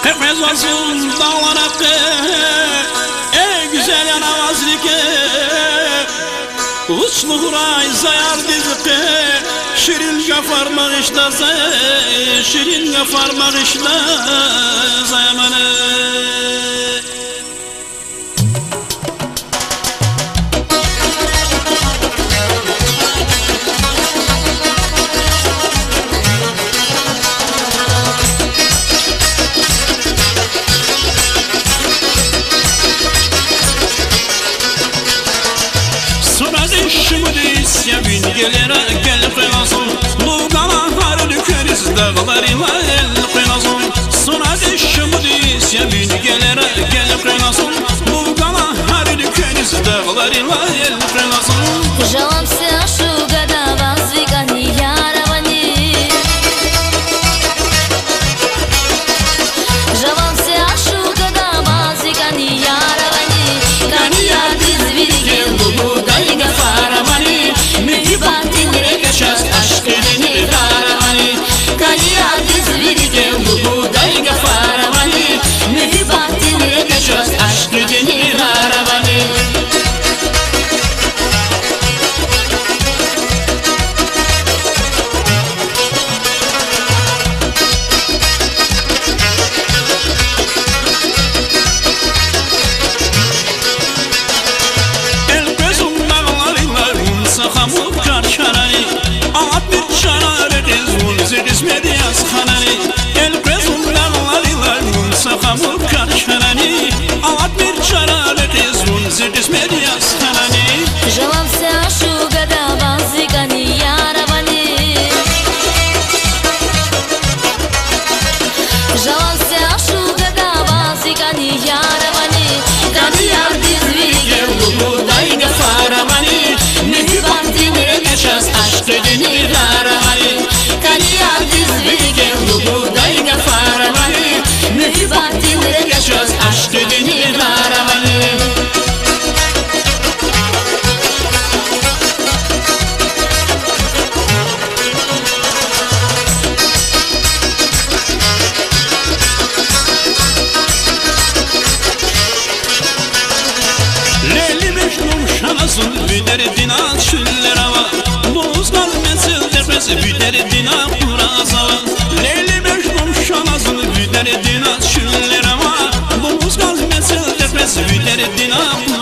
Hepimiz olsun dağlar hakkı, ey güzel yanavazlıkı. Uçlu huray zayar diziki, şirin gafar bağışla zay, şirin gafar bağışla zayamanı. Ya gün gelere gel kıyasın, bu kalanlar dökeriz dağlarıyla el kıyasın. Sonra düşümüz ya gün gelere gel kıyasın, bu kalanlar dökeriz dağlarıyla el kıyasın. Пожалуйся, шугада, воздвигани яровани. Пожалуйся, шугада, воздвигани яровани. Кания дизвиги, луга и гафаровани. Мехибатин рекашас, ашкерини даровани. Кания дизвиги, луга и гафаровани. Мехибатин рекашас, ашкерини даровани. Пожалуйся, шугада, воздвигани яровани. Пожалуйся, шугада, воздвигани яровани. Кания дизвиги, луга и гафаровани. Мехибатин рекашас, ашкерини даровани. Кания дизвиги, луга и гафаровани. Мехибатин рекашас, ашкерини даровани. Büderdin akşüller hava, bozlar mesil tepesi büderdin akkuraz hava. Leyli mecnun şanazın büderdin akşüller hava, bozlar mesil tepesi büderdin akkuraz hava.